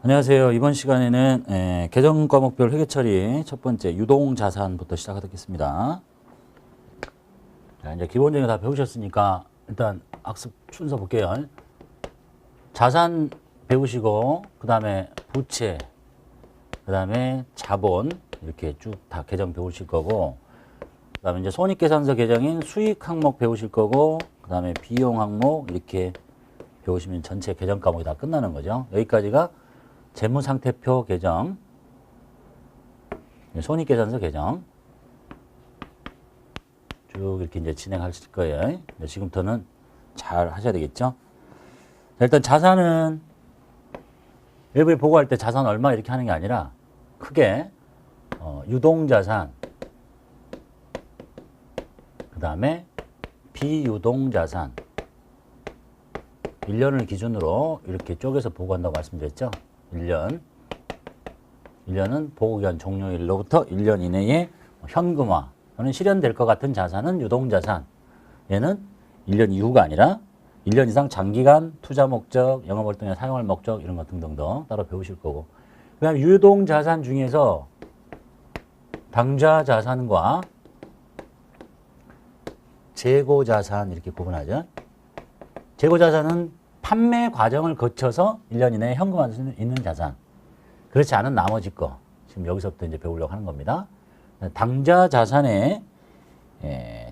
안녕하세요. 이번 시간에는 계정 과목별 회계 처리 첫 번째 유동자산부터 시작하겠습니다. 자, 이제 기본적인 거 다 배우셨으니까 일단 학습 순서 볼게요. 자산 배우시고 그 다음에 부채, 그 다음에 자본 이렇게 쭉 다 계정 배우실 거고, 그 다음에 이제 손익계산서 계정인 수익 항목 배우실 거고, 그 다음에 비용 항목 이렇게 배우시면 전체 계정 과목이 다 끝나는 거죠. 여기까지가 재무상태표 계정, 손익계산서 계정 쭉 이렇게 이제 진행하실 거예요. 지금부터는 잘 하셔야 되겠죠. 자, 일단 자산은 외부에 보고할 때 자산 얼마 이렇게 하는 게 아니라 크게 유동자산, 그 다음에 비유동자산 1년을 기준으로 이렇게 쪼개서 보고한다고 말씀드렸죠. 1년은 보고기간 종료일로부터 1년 이내에 현금화 또는 실현될 것 같은 자산은 유동자산. 얘는 1년 이후가 아니라 1년 이상 장기간 투자 목적, 영업활동에 사용할 목적 이런 것 등등도 따로 배우실 거고. 그 다음에 유동자산 중에서 당좌자산과 재고자산 이렇게 구분하죠. 재고자산은 판매 과정을 거쳐서 1년 이내에 현금화할 수 있는 자산. 그렇지 않은 나머지 거. 지금 여기서부터 이제 배우려고 하는 겁니다. 당좌 자산의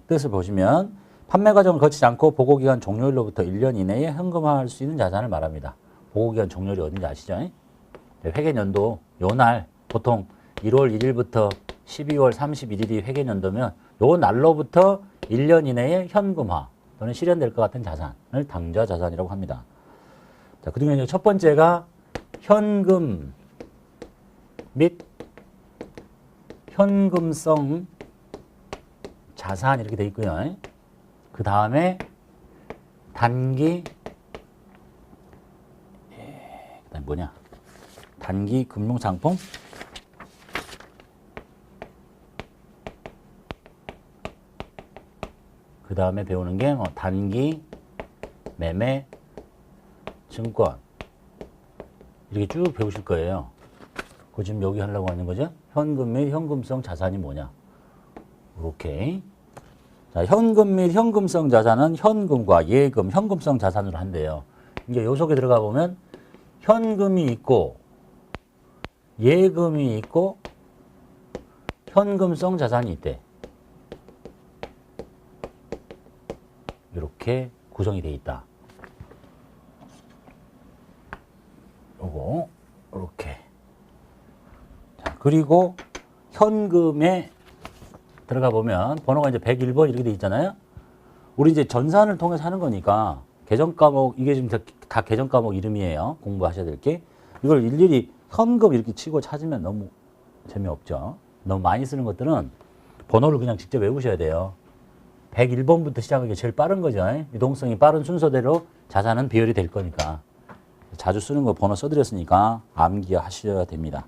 뜻을 보시면 판매 과정을 거치지 않고 보고기간 종료일로부터 1년 이내에 현금화할 수 있는 자산을 말합니다. 보고기간 종료일이 어딘지 아시죠? 회계연도 요날 보통 1월 1일부터 12월 31일이 회계연도면 요 날로부터 1년 이내에 현금화 또는 실현될 것 같은 자산을 당좌 자산이라고 합니다. 자, 그 중에 첫 번째가 현금 및 현금성 자산 이렇게 돼 있고요. 그 다음에 단기, 그다음에 뭐냐? 단기 금융상품, 그 다음에 배우는 게 단기 매매 증권 이렇게 쭉 배우실 거예요. 그 지금 여기 하려고 하는 거죠. 현금 및 현금성 자산이 뭐냐. 이렇게. 자, 현금 및 현금성 자산은 현금과 예금, 현금성 자산으로 한대요. 이제 요 속에 들어가 보면 현금이 있고 예금이 있고 현금성 자산이 있대. 이렇게 구성이 되어 있다. 요거 이렇게. 자, 그리고 현금에 들어가 보면 번호가 이제 101번 이렇게 돼 있잖아요. 우리 이제 전산을 통해서 하는 거니까 계정 과목 이게 지금 다 계정 과목 이름이에요. 공부하셔야 될 게. 이걸 일일이 현금 이렇게 치고 찾으면 너무 재미없죠. 너무 많이 쓰는 것들은 번호를 그냥 직접 외우셔야 돼요. 101번부터 시작하기 제일 빠른 거죠. 유동성이 빠른 순서대로 자산은 비율이 될 거니까. 자주 쓰는 거 번호 써드렸으니까 암기하셔야 됩니다.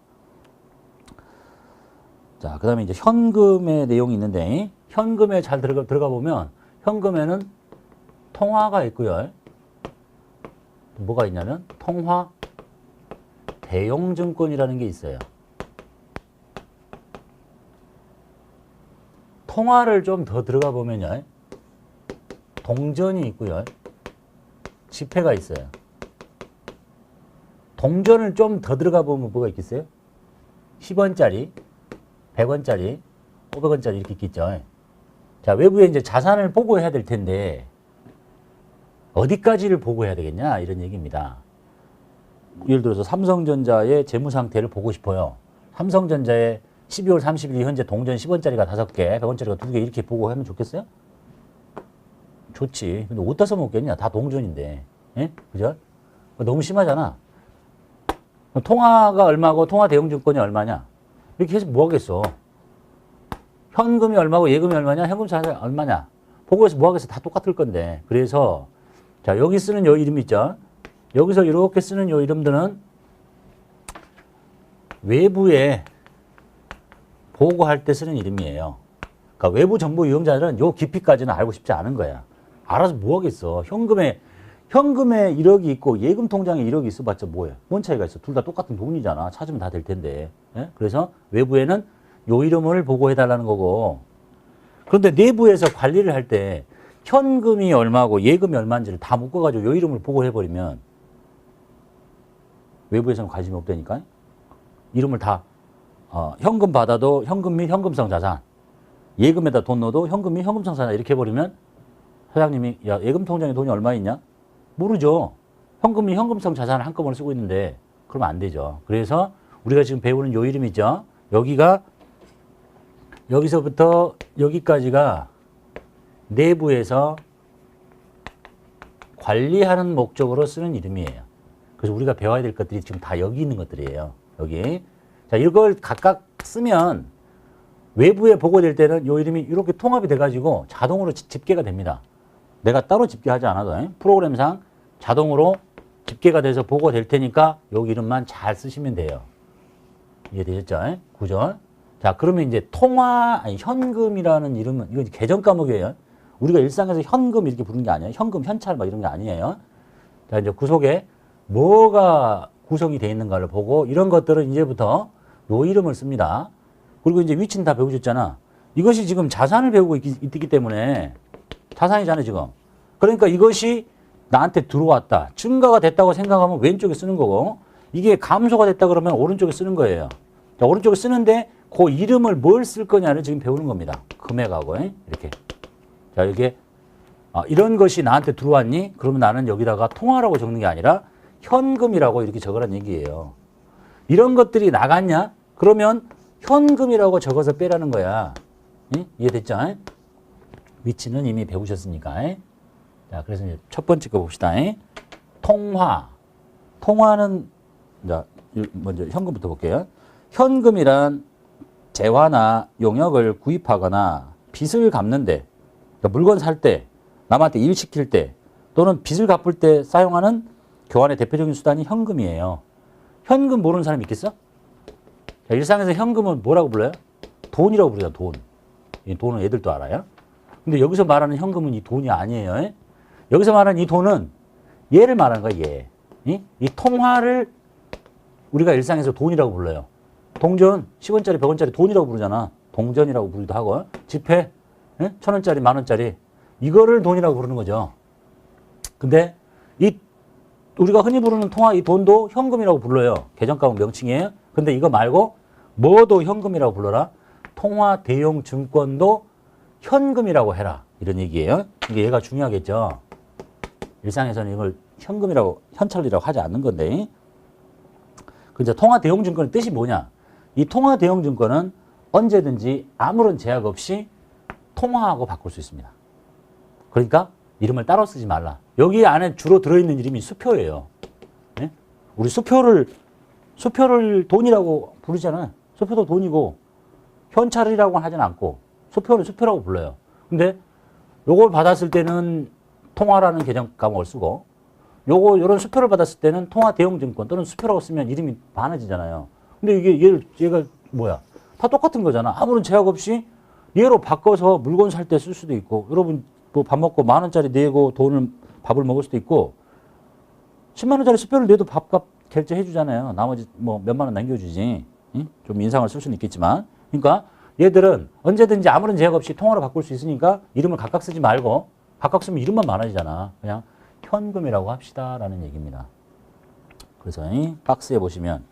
자, 그 다음에 이제 현금의 내용이 있는데, 현금에 잘 들어가 보면, 현금에는 통화가 있고요. 뭐가 있냐면, 통화 대용증권이라는 게 있어요. 통화를 좀 더 들어가 보면요. 동전이 있고요. 지폐가 있어요. 동전을 좀 더 들어가 보면 뭐가 있겠어요? 10원짜리, 100원짜리, 500원짜리 이렇게 있겠죠. 자, 외부에 이제 자산을 보고해야 될 텐데 어디까지를 보고해야 되겠냐 이런 얘기입니다. 예를 들어서 삼성전자의 재무 상태를 보고 싶어요. 삼성전자의 12월 30일 현재 동전 10원짜리가 5개, 100원짜리가 2개 이렇게 보고하면 좋겠어요? 좋지. 근데 어디다 써먹겠냐? 다 동전인데. 예? 그죠? 너무 심하잖아. 통화가 얼마고 통화 대용증권이 얼마냐? 이렇게 해서 뭐 하겠어? 현금이 얼마고 예금이 얼마냐? 현금 자산이 얼마냐? 보고해서 뭐 하겠어? 다 똑같을 건데. 그래서 자, 여기 쓰는 요 이름 있죠? 여기서 이렇게 쓰는 요 이름들은 외부에 보고할 때 쓰는 이름이에요. 그러니까 외부 정보 이용자들은 요 깊이까지는 알고 싶지 않은 거야. 알아서 뭐 하겠어. 현금에 1억이 있고 예금 통장에 1억이 있어봤자 뭐해. 뭔 차이가 있어. 둘 다 똑같은 돈이잖아. 찾으면 다 될 텐데. 예? 그래서 외부에는 요 이름을 보고해달라는 거고. 그런데 내부에서 관리를 할 때 현금이 얼마고 예금이 얼마인지를 다 묶어가지고 요 이름을 보고해버리면 외부에서는 관심이 없다니까. 이름을 다 현금 받아도 현금 및 현금성 자산, 예금에다 돈 넣어도 현금 및 현금성 자산 이렇게 해버리면 사장님이 야 예금 통장에 돈이 얼마 있냐? 모르죠. 현금 및 현금성 자산을 한꺼번에 쓰고 있는데 그러면 안 되죠. 그래서 우리가 지금 배우는 요 이름 있죠. 여기가 여기서부터 여기까지가 내부에서 관리하는 목적으로 쓰는 이름이에요. 그래서 우리가 배워야 될 것들이 지금 다 여기 있는 것들이에요. 여기. 자, 이걸 각각 쓰면 외부에 보고될 때는 이 이름이 이렇게 통합이 돼가지고 자동으로 집계가 됩니다. 내가 따로 집계하지 않아도 프로그램상 자동으로 집계가 돼서 보고될 테니까 여기 이름만 잘 쓰시면 돼요. 이해되셨죠? 구절. 자, 그러면 이제 현금이라는 이름은 이건 계정 과목이에요. 우리가 일상에서 현금 이렇게 부르는 게 아니에요. 현금, 현찰 막 이런 게 아니에요. 자, 이제 구속에 뭐가 구성이 되어 있는가를 보고 이런 것들은 이제부터 요 이름을 씁니다. 그리고 이제 위치는 다 배우셨잖아. 이것이 지금 자산을 배우고 있기 때문에 자산이잖아요, 지금. 그러니까 이것이 나한테 들어왔다. 증가가 됐다고 생각하면 왼쪽에 쓰는 거고 이게 감소가 됐다 그러면 오른쪽에 쓰는 거예요. 자, 오른쪽에 쓰는데 그 이름을 뭘 쓸 거냐를 지금 배우는 겁니다. 금액하고 이렇게. 자, 이게 이런 것이 나한테 들어왔니? 그러면 나는 여기다가 통화라고 적는 게 아니라 현금이라고 이렇게 적으라는 얘기예요. 이런 것들이 나갔냐? 그러면 현금이라고 적어서 빼라는 거야. 이해됐죠? 위치는 이미 배우셨으니까. 자, 그래서 이제 첫 번째 거 봅시다. 통화. 통화는, 자, 먼저 현금부터 볼게요. 현금이란 재화나 용역을 구입하거나 빚을 갚는데, 그러니까 물건 살 때, 남한테 일 시킬 때, 또는 빚을 갚을 때 사용하는 교환의 대표적인 수단이 현금이에요. 현금 모르는 사람 있겠어? 자, 일상에서 현금은 뭐라고 불러요? 돈이라고 부르죠, 돈. 이 돈은 애들도 알아요. 근데 여기서 말하는 현금은 이 돈이 아니에요. 여기서 말하는 이 돈은 얘를 말하는 거야, 얘. 이 통화를 우리가 일상에서 돈이라고 불러요. 동전, 10원짜리, 100원짜리 돈이라고 부르잖아. 동전이라고 부르기도 하고. 지폐, 1000원짜리, 만원짜리. 이거를 돈이라고 부르는 거죠. 근데 우리가 흔히 부르는 통화 이 돈도 현금이라고 불러요. 계정과목 명칭이에요. 근데 이거 말고 뭐도 현금이라고 불러라. 통화 대용 증권도 현금이라고 해라. 이런 얘기예요. 이게 얘가 중요하겠죠. 일상에서는 이걸 현금이라고, 현찰이라고 하지 않는 건데. 그래서 통화 대용 증권의 뜻이 뭐냐? 이 통화 대용 증권은 언제든지 아무런 제약 없이 통화하고 바꿀 수 있습니다. 그러니까 이름을 따로 쓰지 말라. 여기 안에 주로 들어있는 이름이 수표예요. 네? 우리 수표를 돈이라고 부르잖아요. 수표도 돈이고 현찰이라고는 하진 않고 수표는 수표라고 불러요. 근데 요걸 받았을 때는 통화라는 계정 과목을 쓰고 요런 수표를 받았을 때는 통화 대용 증권 또는 수표라고 쓰면 이름이 많아지잖아요. 근데 얘가 뭐야? 다 똑같은 거잖아. 아무런 제약 없이 얘로 바꿔서 물건 살 때 쓸 수도 있고 여러분 뭐 밥 먹고 10,000원짜리 내고 밥을 먹을 수도 있고 100,000원짜리 수표를 내도 밥값 결제해 주잖아요. 나머지 뭐 몇만 원 남겨주지. 응? 좀 인상을 쓸 수는 있겠지만. 그러니까 얘들은 언제든지 아무런 제약 없이 통화로 바꿀 수 있으니까 이름을 각각 쓰지 말고 각각 쓰면 이름만 많아지잖아. 그냥 현금이라고 합시다라는 얘기입니다. 그래서 박스에 보시면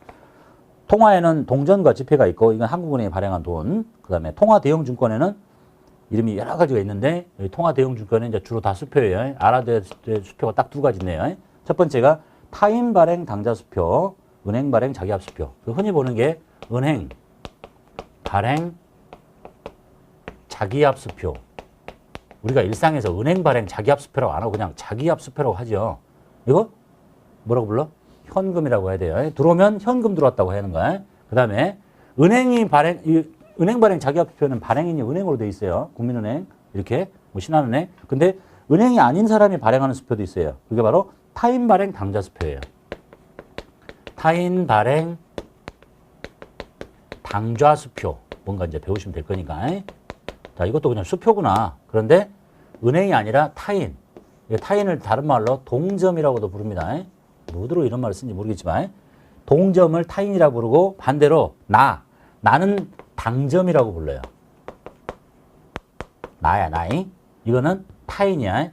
통화에는 동전과 지폐가 있고 이건 한국은행이 발행한 돈. 그다음에 통화 대용 증권에는 이름이 여러 가지가 있는데 여기 통화 대용 증권은 이제 주로 다 수표예요. 알아둬야 될 수표가 딱 두 가지 있네요. 첫 번째가 타인 발행 당좌 수표, 은행 발행 자기압 수표. 흔히 보는 게 은행 발행 자기압 수표. 우리가 일상에서 은행 발행 자기압 수표라고 안 하고 그냥 자기압 수표라고 하죠. 이거 뭐라고 불러? 현금이라고 해야 돼요. 들어오면 현금 들어왔다고 하는 거야. 그 다음에 은행 발행 자기압 수표는 발행인이 은행으로 돼 있어요. 국민은행, 이렇게, 뭐 신한은행. 근데 은행이 아닌 사람이 발행하는 수표도 있어요. 그게 바로 타인 발행 당좌 수표예요. 타인 발행 당좌 수표. 뭔가 이제 배우시면 될 거니까. 자, 이것도 그냥 수표구나. 그런데 은행이 아니라 타인. 타인을 다른 말로 동점이라고도 부릅니다. 뭐로 이런 말을 쓰는지 모르겠지만 동점을 타인이라고 부르고 반대로 나는 당점이라고 불러요. 나야, 나이. 이거는 타인이야.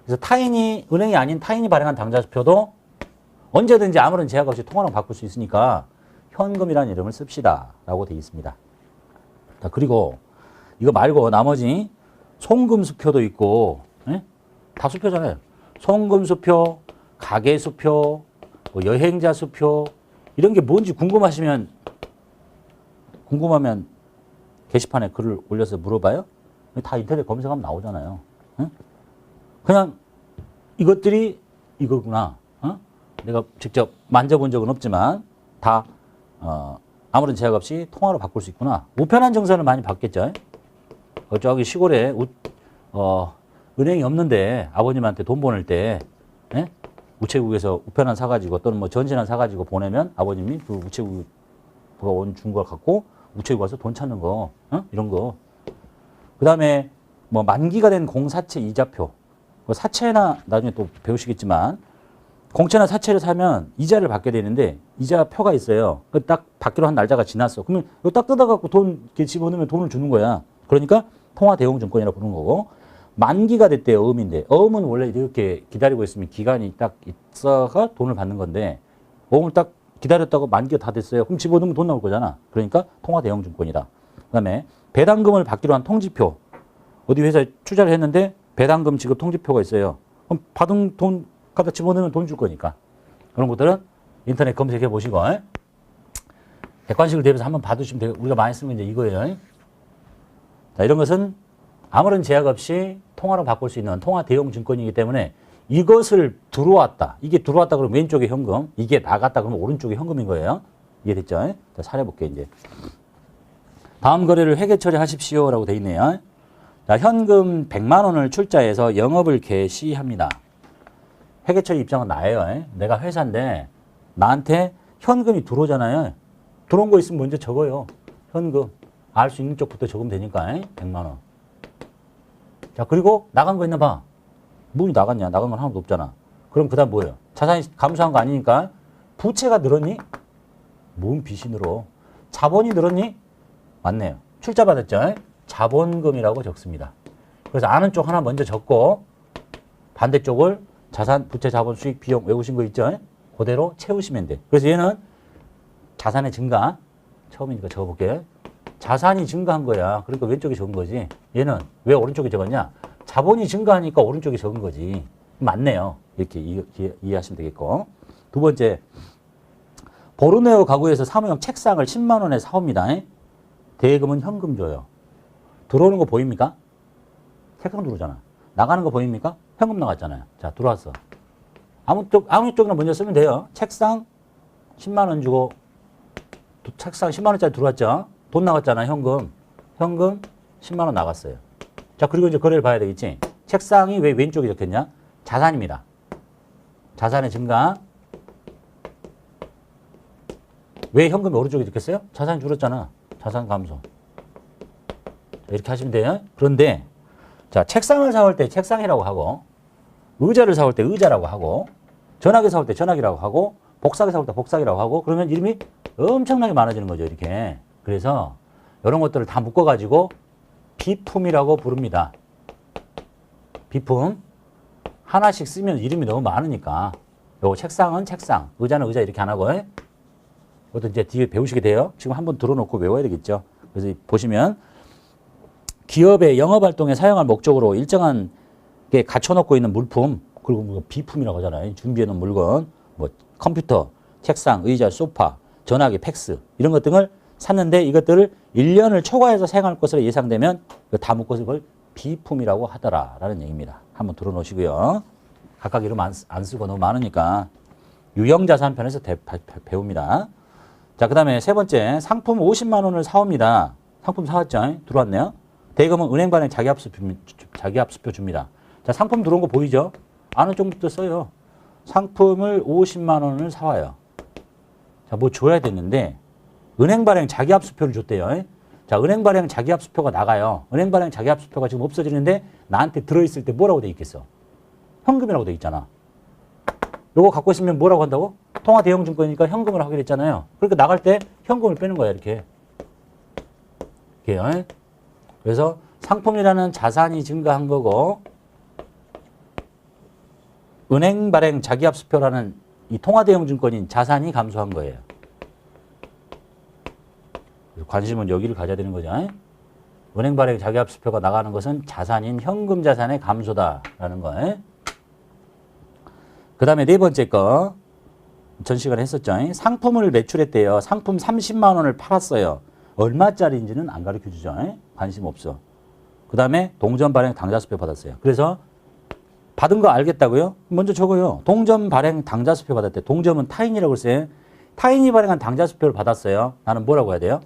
그래서 타인이, 은행이 아닌 타인이 발행한 당좌수표도 언제든지 아무런 제약 없이 통화로 바꿀 수 있으니까 현금이라는 이름을 씁시다 라고 되어 있습니다. 자, 그리고 이거 말고 나머지 송금수표도 있고, 다 수표잖아요. 송금수표, 가계수표, 뭐 여행자수표, 이런 게 뭔지 궁금하면 게시판에 글을 올려서 물어봐요. 다 인터넷 검색하면 나오잖아요. 그냥 이것들이 이거구나. 내가 직접 만져본 적은 없지만 다 아무런 제약 없이 통화로 바꿀 수 있구나. 우편한 증서를 많이 받겠죠. 저기 시골에 은행이 없는데 아버님한테 돈 보낼 때 우체국에서 우편한 사가지고 또는 뭐 전신한 사가지고 보내면 아버님이 그 우체국가 준 걸 갖고 우체국 가서 돈 찾는 거 이런 거. 그 다음에 뭐 만기가 된 공사채 이자표. 사채나 나중에 또 배우시겠지만 공채나 사채를 사면 이자를 받게 되는데 이자표가 있어요. 딱 받기로 한 날짜가 지났어. 그러면 이거 딱 뜯어갖고 돈 이렇게 집어넣으면 돈을 주는 거야. 그러니까 통화대용증권이라고 부르는 거고, 만기가 됐대요. 어음인데 어음은 원래 이렇게 기다리고 있으면 기간이 딱 있어가 돈을 받는 건데 어음을 딱 기다렸다고 만기가 다 됐어요. 그럼 집어넣으면 돈 나올 거잖아. 그러니까 통화대용증권이다. 그다음에 배당금을 받기로 한 통지표. 어디 회사에 투자를 했는데 배당금 지급 통지표가 있어요. 그럼 받은 돈 갖다 집어넣으면 돈 줄 거니까. 그런 것들은 인터넷 검색해 보시고 객관식을 대비해서 한번 받으시면 돼요. 우리가 많이 쓰는 게 이제 이거예요. 자, 이런 것은 아무런 제약 없이 통화로 바꿀 수 있는 통화 대용 증권이기 때문에 이것을 들어왔다. 이게 들어왔다 그러면 왼쪽에 현금, 이게 나갔다 그러면 오른쪽에 현금인 거예요. 이해됐죠? 자, 사례 볼게요, 이제. 다음 거래를 회계 처리하십시오라고 돼 있네요. 자, 현금 100만 원을 출자해서 영업을 개시합니다. 회계 처리 입장은 나예요. 내가 회사인데 나한테 현금이 들어오잖아요. 들어온 거 있으면 먼저 적어요. 현금. 알 수 있는 쪽부터 적으면 되니까 100만 원. 자, 그리고 나간 거 있나 봐. 뭐니 나갔냐? 나간 건 하나도 없잖아. 그럼 그 다음 뭐예요? 자산이 감소한 거 아니니까 부채가 늘었니? 뭔 빚이 늘어? 자본이 늘었니? 맞네요. 출자 받았죠? 자본금이라고 적습니다. 그래서 아는 쪽 하나 먼저 적고 반대쪽을 자산, 부채, 자본, 수익, 비용 외우신 거 있죠? 그대로 채우시면 돼. 그래서 얘는 자산의 증가. 처음이니까 적어볼게요. 자산이 증가한 거야. 그러니까 왼쪽에 적은 거지. 얘는 왜 오른쪽에 적었냐? 자본이 증가하니까 오른쪽에 적은 거지. 맞네요. 이렇게 이해하시면 되겠고. 두 번째, 보르네오 가구에서 사무용 책상을 10만 원에 사옵니다. 대금은 현금 줘요. 들어오는 거 보입니까? 책상 들어오잖아. 나가는 거 보입니까? 현금 나갔잖아요. 자, 들어왔어. 아무 쪽이나 먼저 쓰면 돼요. 책상 10만 원 주고 책상 10만 원짜리 들어왔죠. 돈 나갔잖아, 현금. 현금 10만 원 나갔어요. 자, 그리고 이제 거래를 봐야 되겠지. 책상이 왜 왼쪽에 적혔냐? 자산입니다. 자산의 증가. 왜 현금이 오른쪽에 적혔어요? 자산이 줄었잖아. 자산 감소. 이렇게 하시면 돼요. 그런데 자, 책상을 사올 때 책상이라고 하고, 의자를 사올 때 의자라고 하고, 전화기 사올 때 전화기라고 하고, 복사기 사올 때 복사기라고 하고, 그러면 이름이 엄청나게 많아지는 거죠, 이렇게. 그래서 이런 것들을 다 묶어가지고 비품이라고 부릅니다. 비품. 하나씩 쓰면 이름이 너무 많으니까. 요거 책상은 책상, 의자는 의자 이렇게 안 하고, 이것도 이제 뒤에 배우시게 돼요. 지금 한번 들어놓고 외워야 되겠죠. 그래서 보시면 기업의 영업활동에 사용할 목적으로 일정한 게 갖춰놓고 있는 물품, 그리고 뭐 비품이라고 하잖아요. 준비해놓은 물건, 뭐 컴퓨터, 책상, 의자, 소파, 전화기, 팩스 이런 것 등을 샀는데 이것들을 1년을 초과해서 사용할 것으로 예상되면 다 묶어서 그걸 비품이라고 하더라라는 얘기입니다. 한번 들어놓으시고요. 각각 이름 안 쓰고 너무 많으니까 유형자산 편에서 배웁니다. 자, 그 다음에 세 번째, 상품 50만 원을 사옵니다. 상품 사왔죠? 들어왔네요. 대금은 은행반에 자기합수표 줍니다. 자, 상품 들어온 거 보이죠? 아는 쪽부터 써요. 상품을 50만 원을 사와요. 자, 뭐 줘야 되는데 은행 발행 자기압수표를 줬대요. 자, 은행 발행 자기압수표가 나가요. 은행 발행 자기압수표가 지금 없어지는데 나한테 들어있을 때 뭐라고 돼 있겠어? 현금이라고 돼 있잖아. 요거 갖고 있으면 뭐라고 한다고? 통화 대형 증권이니까 현금을 하기로 했잖아요. 그러니까 나갈 때 현금을 빼는 거야, 이렇게. 이렇게요. 그래서 상품이라는 자산이 증가한 거고 은행 발행 자기압수표라는 이 통화 대형 증권인 자산이 감소한 거예요. 관심은 여기를 가져야 되는 거죠. 은행 발행 자기압수표가 나가는 것은 자산인 현금 자산의 감소다라는 거. 그 다음에 네 번째 거, 전 시간에 했었죠. 상품을 매출했대요. 상품 30만 원을 팔았어요. 얼마짜리인지는 안 가르쳐 주죠. 관심 없어. 그 다음에 동전 발행 당좌수표 받았어요. 그래서 받은 거 알겠다고요? 먼저 적어요. 동전 발행 당좌수표 받았대. 동점은 타인이라고 했어요. 타인이 발행한 당좌수표를 받았어요. 나는 뭐라고 해야 돼요?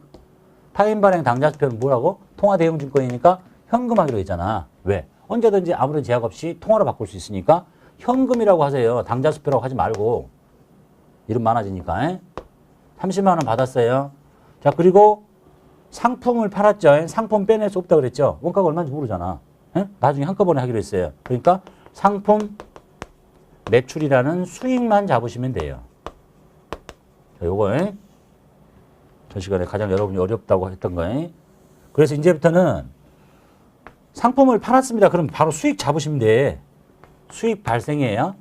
타인 발행 당좌수표는 뭐라고? 통화 대형 증권이니까 현금하기로 했잖아. 왜? 언제든지 아무런 제약 없이 통화로 바꿀 수 있으니까 현금이라고 하세요. 당좌수표라고 하지 말고. 이름 많아지니까. 30만 원 받았어요. 자, 그리고 상품을 팔았죠. 상품 빼낼 수 없다고 그랬죠. 원가가 얼마인지 모르잖아. 나중에 한꺼번에 하기로 했어요. 그러니까 상품 매출이라는 수익만 잡으시면 돼요. 자, 요거 전 시간에 가장 여러분이 어렵다고 했던 거예요. 그래서 이제부터는 상품을 팔았습니다. 그럼 바로 수익 잡으시면 돼. 수익 발생이에요.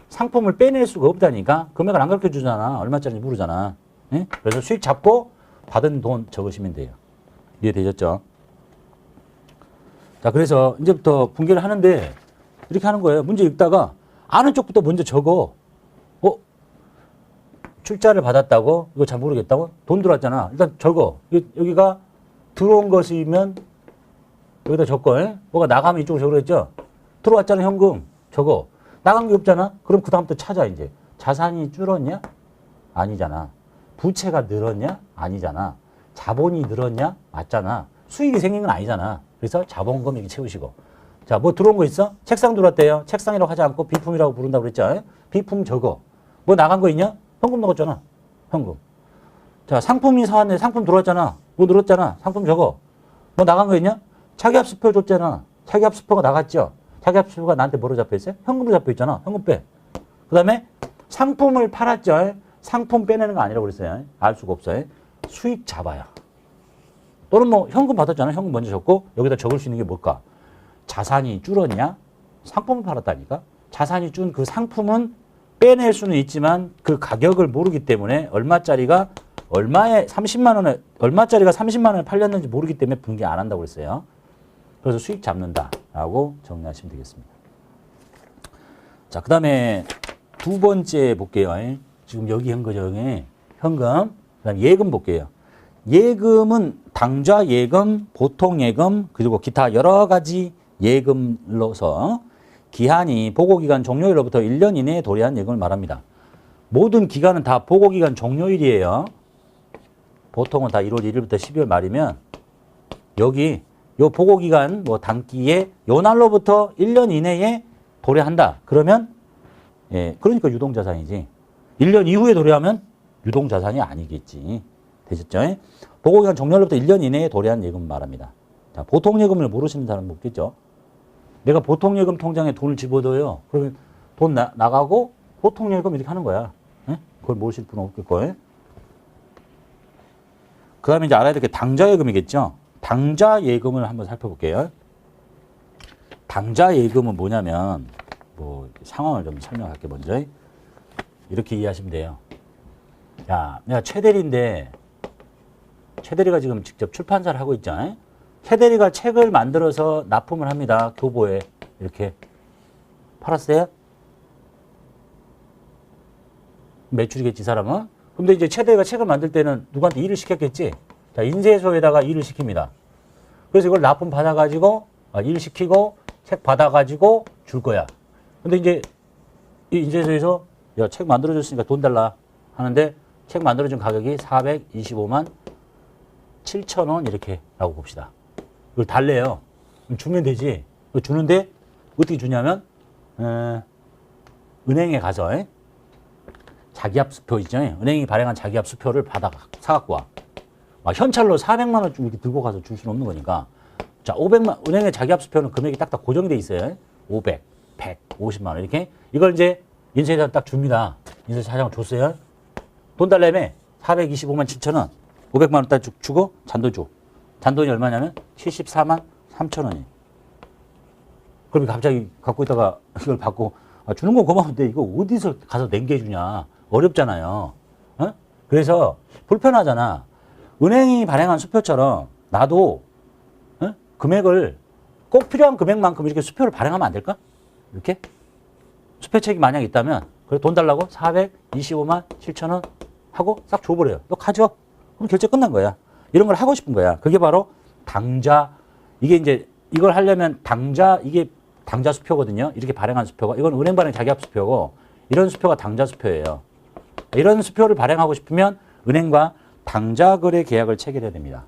상품을 빼낼 수가 없다니까. 금액을 안 가르쳐 주잖아. 얼마짜리인지 모르잖아. 그래서 수익 잡고 받은 돈 적으시면 돼요. 이해되셨죠? 자, 그래서 이제부터 분개를 하는데 이렇게 하는 거예요. 문제 읽다가 아는 쪽부터 먼저 적어. 출자를 받았다고? 이거 잘 모르겠다고? 돈 들어왔잖아. 일단 적어. 여기가 들어온 것이면 여기다 적고, 뭐가 나가면 이쪽으로 적으랬죠? 들어왔잖아, 현금. 적어. 나간 게 없잖아? 그럼 그 다음부터 찾아, 이제. 자산이 줄었냐? 아니잖아. 부채가 늘었냐? 아니잖아. 자본이 늘었냐? 맞잖아. 수익이 생긴 건 아니잖아. 그래서 자본금 이렇게 채우시고. 자, 뭐 들어온 거 있어? 책상 들어왔대요. 책상이라고 하지 않고 비품이라고 부른다고 그랬죠? 비품 적어. 뭐 나간 거 있냐? 현금 넣었잖아. 현금. 자, 상품이 사왔네. 상품 들어왔잖아. 뭐 늘었잖아. 상품 적어. 뭐 나간 거 있냐? 자기압수표 줬잖아. 자기압수표가 나갔죠. 자기압수표가 나한테 뭐로 잡혀있어요? 현금으로 잡혀있잖아. 현금 빼. 그 다음에 상품을 팔았죠. 상품 빼내는 거 아니라고 그랬어요. 알 수가 없어요. 수익 잡아요. 또는 뭐 현금 받았잖아. 현금 먼저 적고 여기다 적을 수 있는 게 뭘까? 자산이 줄었냐? 상품을 팔았다니까. 자산이 준 그 상품은 빼낼 수는 있지만 그 가격을 모르기 때문에 얼마짜리가 30만 원에 팔렸는지 모르기 때문에 분개 안 한다고 그랬어요. 그래서 수익 잡는다라고 정리하시면 되겠습니다. 자, 그 다음에 두 번째 볼게요. 지금 여기 한 거죠. 현금, 그 다음에 예금 볼게요. 예금은 당좌 예금, 보통 예금, 그리고 기타 여러 가지 예금으로서 기한이 보고기간 종료일로부터 1년 이내에 도래한 예금을 말합니다. 모든 기간은 다 보고기간 종료일이에요. 보통은 다 1월 1일부터 12월 말이면 여기 요 보고기간 뭐 단기에 요 날로부터 1년 이내에 도래한다. 그러면 그러니까 유동자산이지. 1년 이후에 도래하면 유동자산이 아니겠지. 되셨죠? 보고기간 종료일로부터 1년 이내에 도래한 예금을 말합니다. 자, 보통 예금을 모르시는 사람은 없겠죠? 내가 보통 예금 통장에 돈을 집어넣어요. 그러면 돈 나가고 보통 예금 이렇게 하는 거야. 그걸 모르실 분은 없겠고. 그 다음에 이제 알아야 될 게 당좌 예금이겠죠? 당좌 예금을 한번 살펴볼게요. 당좌 예금은 뭐냐면, 뭐, 상황을 좀 설명할게요, 먼저. 이렇게 이해하시면 돼요. 야, 내가 최대리인데, 최대리가 지금 직접 출판사를 하고 있잖아요. 최대리가 책을 만들어서 납품을 합니다. 교보에. 이렇게. 팔았어요? 매출이겠지, 사람은? 근데 이제 최대리가 책을 만들 때는 누구한테 일을 시켰겠지? 자, 인쇄소에다가 일을 시킵니다. 그래서 이걸 납품 받아가지고, 일 시키고, 책 받아가지고 줄 거야. 근데 이제 이 인쇄소에서, 야, 책 만들어줬으니까 돈 달라. 하는데, 책 만들어준 가격이 425만 7천 원 이렇게 라고 봅시다. 이걸 달래요. 주면 되지. 주는데 어떻게 주냐면 은행에 가서 자기압 수표 있죠. 은행이 발행한 자기압 수표를 사갖고 와. 막 현찰로 400만 원 이렇게 들고 가서 줄 수는 없는 거니까. 자, 500만, 은행의 자기압 수표는 금액이 딱딱 고정돼 있어요. 500, 100, 50만 원 이렇게. 이걸 이제 인쇄사에 딱 줍니다. 인쇄사장 줬어요. 돈 달라며 425만 7천 원, 500만 원 딱 주고 잔돈 줘. 잔돈이 얼마냐면 74만 3천 원이. 그럼 갑자기 갖고 있다가 이걸 받고 주는 건 고마운데 이거 어디서 가서 남겨주냐. 어렵잖아요. 어? 그래서 불편하잖아. 은행이 발행한 수표처럼 나도 금액을 꼭 필요한 금액만큼 이렇게 수표를 발행하면 안 될까? 이렇게? 수표책이 만약 있다면 그래 돈 달라고 425만 7천 원 하고 싹 줘버려요. 너 가져. 그럼 결제 끝난 거야. 이런 걸 하고 싶은 거야. 그게 바로 당좌. 이게 이제 이걸 하려면 이게 당좌 수표거든요. 이렇게 발행한 수표가. 이건 은행 발행 자기압 수표고 이런 수표가 당좌 수표예요. 이런 수표를 발행하고 싶으면 은행과 당좌 거래 계약을 체결해야 됩니다.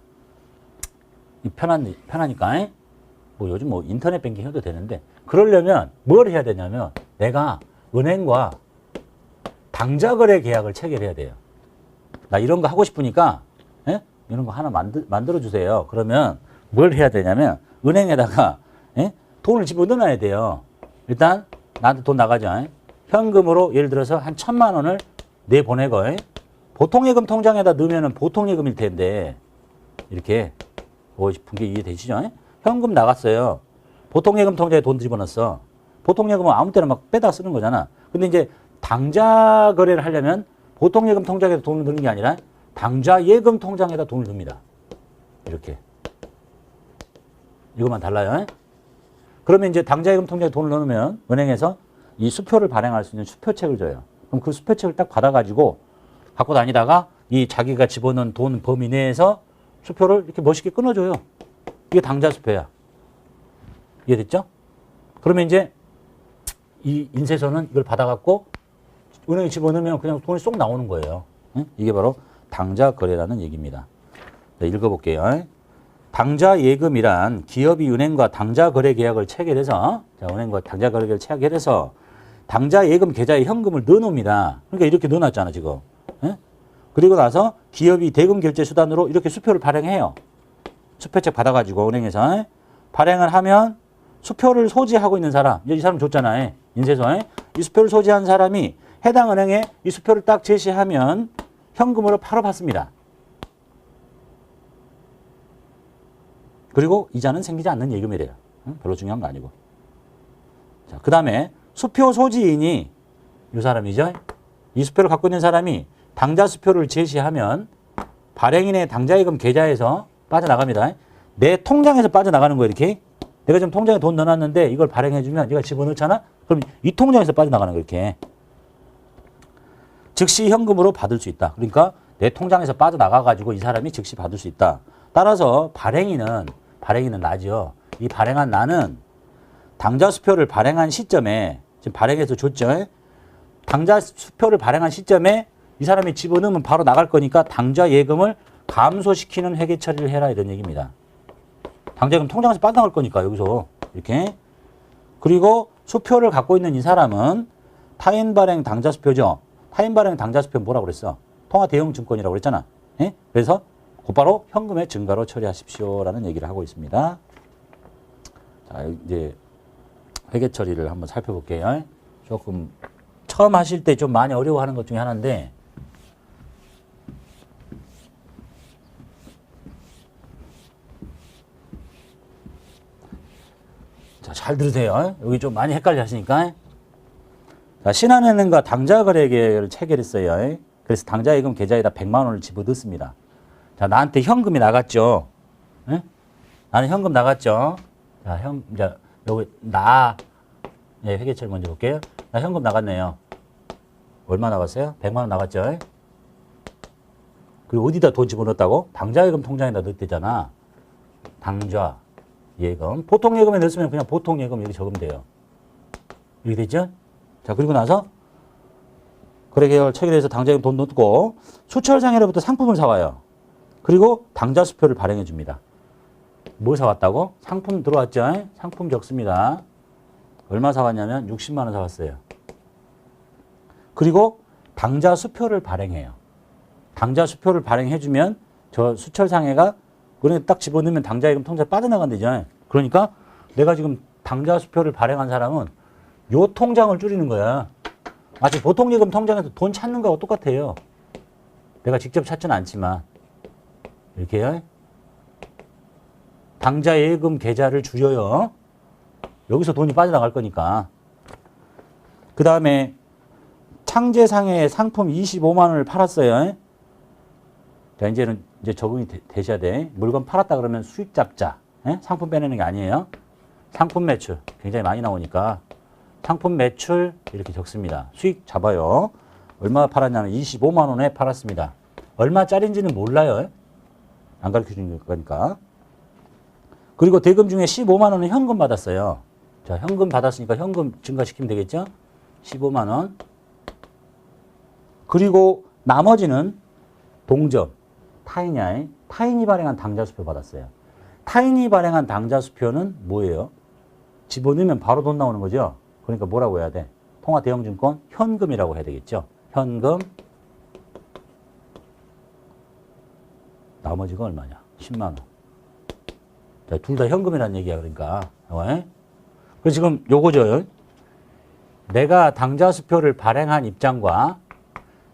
편하니까. 뭐 요즘 뭐 인터넷 뱅킹 해도 되는데 그러려면 뭘 해야 되냐면 내가 은행과 당좌 거래 계약을 체결해야 돼요. 나 이런 거 하고 싶으니까 이런 거 하나 만들어 주세요. 그러면 뭘 해야 되냐면 은행에다가 돈을 집어넣어야 돼요. 일단 나한테 돈 나가죠. 현금으로 예를 들어서 한 1,000만 원을 내보내고 보통예금 통장에다 넣으면 보통예금일 텐데 이렇게 보고 싶은 게 이해되시죠? 현금 나갔어요. 보통예금 통장에 돈 집어넣었어. 보통예금은 아무 때나 막 빼다 쓰는 거잖아. 근데 이제 당좌 거래를 하려면 보통예금 통장에다 돈을 넣는 게 아니라 당좌예금 통장에다 돈을 넣습니다. 이렇게. 이것만 달라요. 그러면 이제 당좌예금 통장에 돈을 넣으면 은행에서 이 수표를 발행할 수 있는 수표책을 줘요. 그럼 그 수표책을 딱 받아가지고 갖고 다니다가 이 자기가 집어넣은 돈 범위 내에서 수표를 이렇게 멋있게 끊어줘요. 이게 당좌 수표야. 이해됐죠? 그러면 이제 이 인쇄소는 이걸 받아갖고 은행에 집어넣으면 그냥 돈이 쏙 나오는 거예요. 이게 바로 당좌 거래라는 얘기입니다. 자, 읽어볼게요. 당좌 예금이란 기업이 은행과 당좌 거래 계약을 체결해서 은행과 당좌 거래 계약을 체결해서 당좌 예금 계좌에 현금을 넣어놓습니다. 그러니까 이렇게 넣어놨잖아 지금. 그리고 나서 기업이 대금 결제 수단으로 이렇게 수표를 발행해요. 수표책 받아가지고 은행에서 발행을 하면 수표를 소지하고 있는 사람, 이 사람 줬잖아요. 인쇄소에 이 수표를 소지한 사람이 해당 은행에 이 수표를 딱 제시하면 현금으로 바로 받습니다. 그리고 이자는 생기지 않는 예금이래요. 별로 중요한 거 아니고. 자, 그 다음에 수표 소지인이 이 사람이죠. 이 수표를 갖고 있는 사람이 당좌 수표를 제시하면 발행인의 당좌예금 계좌에서 빠져나갑니다. 내 통장에서 빠져나가는 거예요. 이렇게. 내가 지금 통장에 돈 넣어놨는데 이걸 발행해주면 얘가 집어넣잖아? 그럼 이 통장에서 빠져나가는 거예요. 이렇게. 즉시 현금으로 받을 수 있다. 그러니까 내 통장에서 빠져나가가지고 이 사람이 즉시 받을 수 있다. 따라서 발행인은 나죠. 이 발행한 나는 당좌 수표를 발행한 시점에 지금 발행해서 줬죠. 당좌 수표를 발행한 시점에 이 사람이 집어넣으면 바로 나갈 거니까 당좌 예금을 감소시키는 회계 처리를 해라 이런 얘기입니다. 당좌 예금 통장에서 빠져나갈 거니까 여기서 이렇게. 그리고 수표를 갖고 있는 이 사람은 타인 발행 당좌 수표죠. 타인 발행 당좌 수표 뭐라고 그랬어? 통화 대형 증권이라고 그랬잖아. 그래서 곧바로 현금의 증가로 처리하십시오라는 얘기를 하고 있습니다. 자, 이제 회계 처리를 한번 살펴볼게요. 조금 처음 하실 때 좀 많이 어려워하는 것 중에 하나인데 자, 잘 들으세요. 여기 좀 많이 헷갈려 하시니까. 자, 신한은행과 당좌 거래 계약을 체결했어요. 그래서 당좌예금 계좌에다 100만 원을 집어넣습니다. 자, 나한테 현금이 나갔죠. 응? 나는 현금 나갔죠. 자, 이제 여기 회계처리 먼저 볼게요. 나 현금 나갔네요. 얼마 나갔어요? 100만 원 나갔죠. 그리고 어디다 돈 집어넣었다고? 당좌예금 통장에다 넣었대잖아. 당좌 예금. 보통 예금에 넣었으면 그냥 보통 예금 이렇게 적으면 돼요. 이렇게 됐죠? 자, 그리고 나서 거래계약을 체결해서 당좌예금 돈 넣고 수철상회로부터 상품을 사와요. 그리고 당좌 수표를 발행해 줍니다. 뭘 사왔다고? 상품 들어왔죠? 상품 적습니다. 얼마 사왔냐면 60만 원 사왔어요. 그리고 당좌 수표를 발행해요. 당좌 수표를 발행해주면 저 수철상해가 은행에 딱 집어넣으면 당좌예금 통장에 빠져나간대잖아요. 그러니까 내가 지금 당좌 수표를 발행한 사람은 요 통장을 줄이는 거야. 마치 보통 예금 통장에서 돈 찾는 거하고 똑같아요. 내가 직접 찾지는 않지만 이렇게요. 당좌 예금 계좌를 줄여요. 여기서 돈이 빠져나갈 거니까. 그 다음에 창제상해 상품 25만 원을 팔았어요. 자, 이제는 이제 적응이 되셔야 돼. 물건 팔았다 그러면 수익 잡자. 상품 빼내는 게 아니에요. 상품 매출 굉장히 많이 나오니까 상품 매출 이렇게 적습니다. 수익 잡아요. 얼마 팔았냐면 25만 원에 팔았습니다. 얼마짜리인지는 몰라요. 안 가르쳐 주는 거니까. 그리고 대금 중에 15만 원은 현금 받았어요. 자, 현금 받았으니까 현금 증가시키면 되겠죠? 15만 원. 그리고 나머지는 동점, 타인이 발행한 당좌수표 받았어요. 타인이 발행한 당좌수표는 뭐예요? 집어넣으면 바로 돈 나오는 거죠? 그러니까 뭐라고 해야 돼? 통화대형증권 현금이라고 해야 되겠죠? 현금. 나머지가 얼마냐? 10만 원. 둘 다 현금이라는 얘기야, 그러니까. 그래서 지금 요거죠. 내가 당좌수표를 발행한 입장과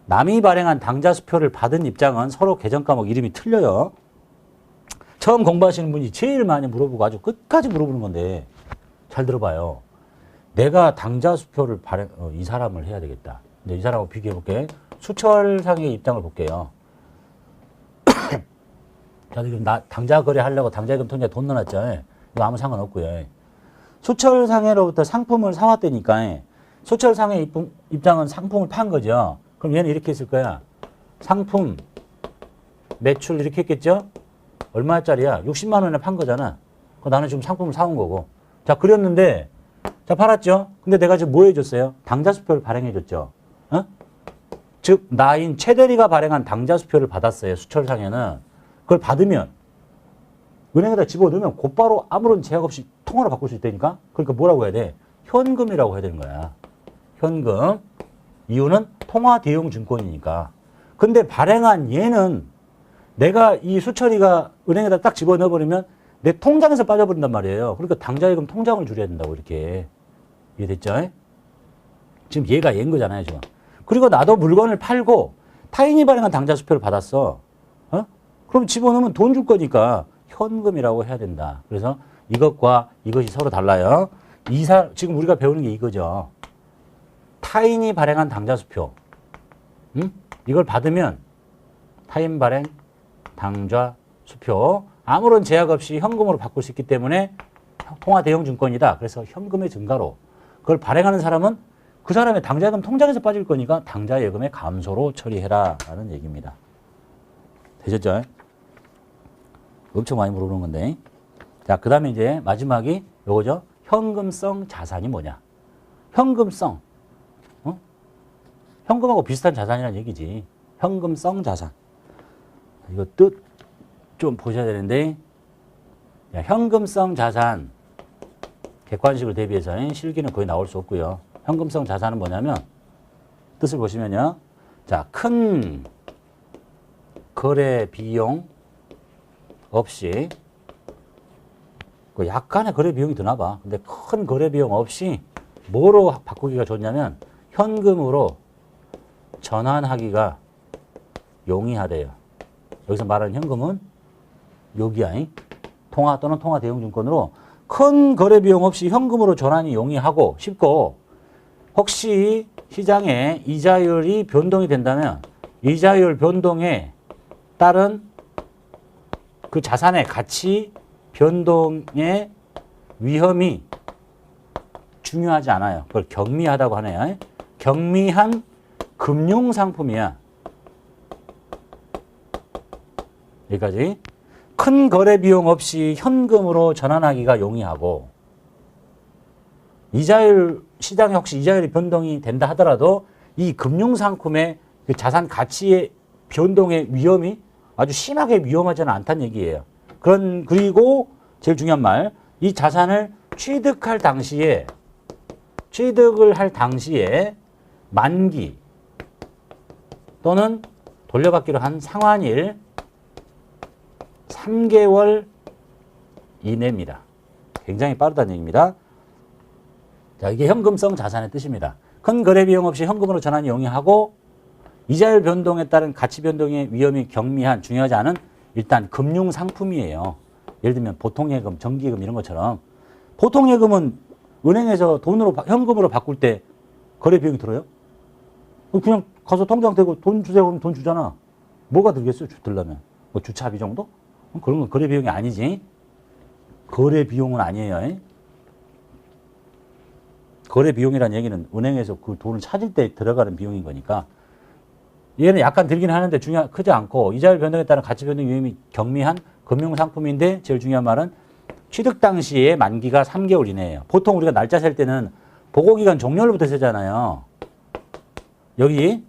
남이 발행한 당좌수표를 받은 입장은 서로 계정 과목 이름이 틀려요. 처음 공부하시는 분이 제일 많이 물어보고 아주 끝까지 물어보는 건데 잘 들어봐요. 내가 당좌수표를 이 사람을 해야 되겠다. 이제 이 사람하고 비교해 볼게. 수철상의 입장을 볼게요. 자, 지금 나 당좌 거래하려고 당좌예금 통장에 돈 넣어놨죠. 이거 아무 상관없고요. 수철상해로부터 상품을 사왔다니까 수철상해 입장은 상품을 판 거죠. 그럼 얘는 이렇게 했을 거야. 상품 매출 이렇게 했겠죠? 얼마짜리야? 60만 원에 판 거잖아. 나는 지금 상품을 사온 거고. 자, 그렸는데 자, 팔았죠? 근데 내가 지금 뭐 해줬어요? 당좌수표를 발행해줬죠. 즉 나인 최대리가 발행한 당좌수표를 받았어요. 수철상해는. 그걸 받으면 은행에다 집어넣으면 곧바로 아무런 제약 없이 통화로 바꿀 수 있다니까? 그러니까 뭐라고 해야 돼? 현금이라고 해야 되는 거야. 현금. 이유는 통화 대용 증권이니까. 근데 발행한 얘는 내가 이 수철이가 은행에다 딱 집어넣어버리면 내 통장에서 빠져버린단 말이에요. 그러니까 당좌예금 통장을 줄여야 된다고 이렇게. 이해됐죠? 지금 얘가 얘인 거잖아요, 지금. 그리고 나도 물건을 팔고 타인이 발행한 당좌수표를 받았어. 그럼 집어넣으면 돈 줄 거니까 현금이라고 해야 된다. 그래서 이것과 이것이 서로 달라요. 지금 우리가 배우는 게 이거죠. 타인이 발행한 당좌수표. 이걸 받으면 타인 발행 당좌수표. 아무런 제약 없이 현금으로 바꿀 수 있기 때문에 통화 대형 증권이다. 그래서 현금의 증가로. 그걸 발행하는 사람은 그 사람의 당좌예금 통장에서 빠질 거니까 당좌예금의 감소로 처리해라 라는 얘기입니다. 되셨죠? 엄청 많이 물어보는 건데. 자, 그 다음에 이제 마지막이 요거죠. 현금성 자산이 뭐냐. 현금성. 현금하고 비슷한 자산이라는 얘기지. 현금성 자산. 이거 뜻 좀 보셔야 되는데, 야, 현금성 자산. 객관식을 대비해서 실기는 거의 나올 수 없고요. 현금성 자산은 뭐냐면, 뜻을 보시면요. 자, 큰 거래 비용 없이, 약간의 거래 비용이 드나 봐. 근데 큰 거래 비용 없이 뭐로 바꾸기가 좋냐면 현금으로 전환하기가 용이하대요. 여기서 말하는 현금은 여기야. 통화 또는 통화 대용증권으로 큰 거래 비용 없이 현금으로 전환이 용이하고 쉽고, 혹시 시장에 이자율이 변동이 된다면 이자율 변동에 따른 그 자산의 가치 변동의 위험이 중요하지 않아요. 그걸 경미하다고 하네요. 경미한 금융상품이야. 여기까지. 큰 거래 비용 없이 현금으로 전환하기가 용이하고, 이자율, 시장에 혹시 이자율이 변동이 된다 하더라도 이 금융상품의 그 자산 가치의 변동의 위험이 아주 심하게 위험하지는 않다는 얘기예요. 그리고 제일 중요한 말, 이 자산을 취득을 할 당시에 만기, 또는 돌려받기로 한 상환일 3개월 이내입니다. 굉장히 빠르다는 얘기입니다. 자, 이게 현금성 자산의 뜻입니다. 큰 거래 비용 없이 현금으로 전환이 용이하고 이자율 변동에 따른 가치 변동의 위험이 경미한 중요하지 않은 일단 금융 상품이에요. 예를 들면 보통예금, 정기예금 이런 것처럼 보통예금은 은행에서 돈으로 현금으로 바꿀 때 거래 비용이 들어요? 그냥 가서 통장 대고 돈 주세요 그러면 돈 주잖아. 뭐가 들겠어요? 들려면 뭐 주차비 정도? 그런 건 거래 비용이 아니지. 거래 비용은 아니에요. 거래 비용이라는 얘기는 은행에서 그 돈을 찾을 때 들어가는 비용인 거니까 얘는 약간 들긴 하는데 크지 않고 이자율 변동에 따른 가치 변동 위험이 경미한 금융상품인데 제일 중요한 말은 취득 당시에 만기가 3개월 이내예요. 보통 우리가 날짜 셀 때는 보고기간 종료일부터 세잖아요. 여기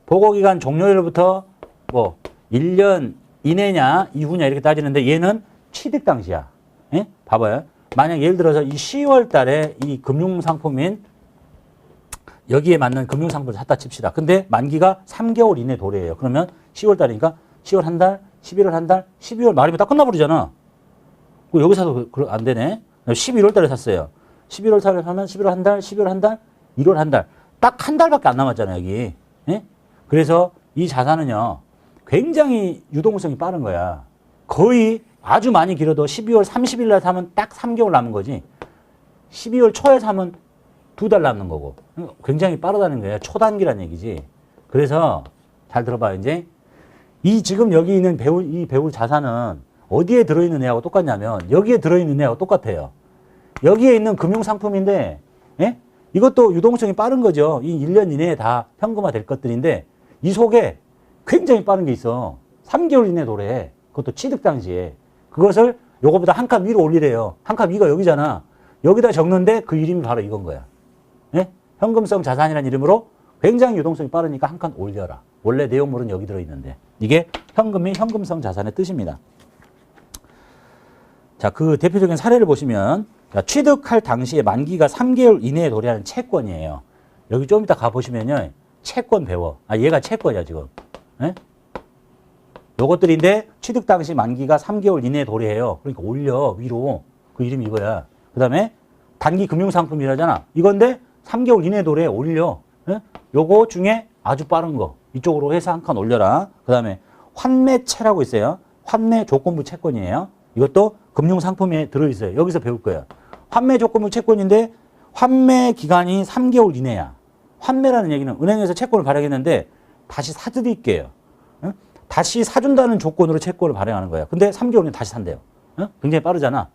보고기간 종료일부터 뭐 1년 이내냐 이후냐 이렇게 따지는데 얘는 취득 당시야. 예? 봐봐요. 만약 예를 들어서 이 10월 달에 이 금융상품인 여기에 맞는 금융상품을 샀다 칩시다. 근데 만기가 3개월 이내 도래해요. 그러면 10월 달이니까 10월 한 달, 11월 한 달, 12월 말이면 다 끝나버리잖아. 여기 사도 안 되네. 11월 달에 샀어요. 11월 달에 사면 11월 한 달, 12월 한 달, 1월 한 달. 딱 한 달밖에 안 남았잖아요, 여기. 예? 그래서 이 자산은요, 굉장히 유동성이 빠른 거야. 거의 아주 많이 길어도 12월 30일 날 사면 딱 3개월 남은 거지. 12월 초에 사면 2달 남는 거고. 굉장히 빠르다는 거예요. 초단기란 얘기지. 그래서 잘 들어봐요, 이제. 이 지금 여기 있는 배울 자산은 어디에 들어있는 애하고 똑같냐면 여기에 들어있는 애하고 똑같아요. 여기에 있는 금융상품인데, 예? 이것도 유동성이 빠른 거죠. 이 1년 이내에 다 현금화 될 것들인데 이 속에 굉장히 빠른 게 있어. 3개월 이내 도래. 그것도 취득 당시에. 그것을 요거보다 한 칸 위로 올리래요. 한 칸 위가 여기잖아. 여기다 적는데 그 이름이 바로 이건 거야. 예? 현금성 자산이라는 이름으로 굉장히 유동성이 빠르니까 한 칸 올려라. 원래 내용물은 여기 들어있는데. 이게 현금 및 현금성 자산의 뜻입니다. 자, 그 대표적인 사례를 보시면 취득할 당시에 만기가 3개월 이내에 도래하는 채권이에요. 여기 좀 이따 가보시면요. 채권 배워. 얘가 채권이야, 지금. 예? 요것들인데 취득 당시 만기가 3개월 이내에 도래해요. 그러니까 올려, 위로. 그 이름이 이거야. 그 다음에 단기 금융상품이라잖아. 이건데 3개월 이내에 도래해, 올려. 예? 요거 중에 아주 빠른 거. 이쪽으로 해서 한 칸 올려라. 그 다음에 환매채라고 있어요. 환매 조건부 채권이에요. 이것도 금융상품에 들어있어요. 여기서 배울 거예요. 환매 조건부 채권인데 환매 기간이 3개월 이내야. 환매라는 얘기는 은행에서 채권을 발행했는데 다시 사드릴게요. 다시 사준다는 조건으로 채권을 발행하는 거야. 근데 3개월 이내 다시 산대요. 굉장히 빠르잖아.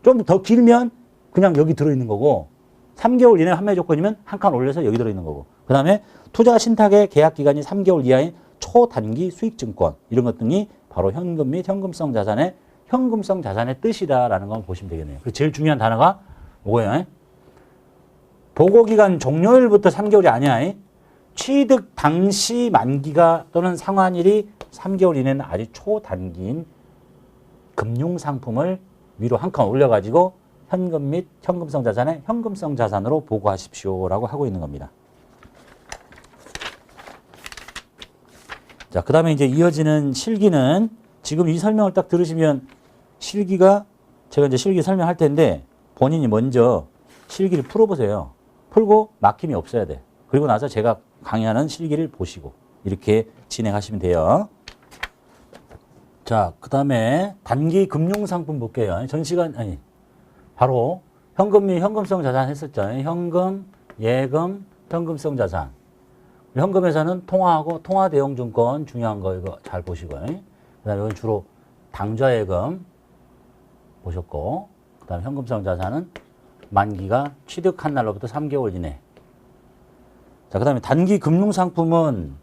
좀 더 길면 그냥 여기 들어있는 거고 3개월 이내 환매 조건이면 한 칸 올려서 여기 들어있는 거고 그 다음에 투자 신탁의 계약 기간이 3개월 이하인 초단기 수익증권 이런 것들이 바로 현금 및 현금성 자산의 현금성 자산의 뜻이다라는 걸 보시면 되겠네요. 제일 중요한 단어가 뭐예요? 보고기간 종료일부터 3개월이 아니야. 취득 당시 만기가 또는 상환일이 3개월 이내는 아주 초단기인 금융상품을 위로 한 칸 올려가지고 현금 및 현금성 자산의 현금성 자산으로 보고하십시오라고 하고 있는 겁니다. 자, 그 다음에 이제 이어지는 실기는 지금 이 설명을 딱 들으시면 실기가 제가 이제 실기 설명할 텐데 본인이 먼저 실기를 풀어보세요. 풀고 막힘이 없어야 돼. 그리고 나서 제가 강의하는 실기를 보시고 이렇게 진행하시면 돼요. 자, 그 다음에 단기 금융상품 볼게요. 바로 현금 및 현금성 자산 했었죠. 현금, 예금, 현금성 자산. 현금에서는 통화하고 통화대용증권 중요한 거 이거 잘 보시고. 그 다음에 이건 주로 당좌예금 보셨고 그 다음에 현금성 자산은 만기가 취득한 날로부터 3개월 이내. 자, 그 다음에 단기 금융상품은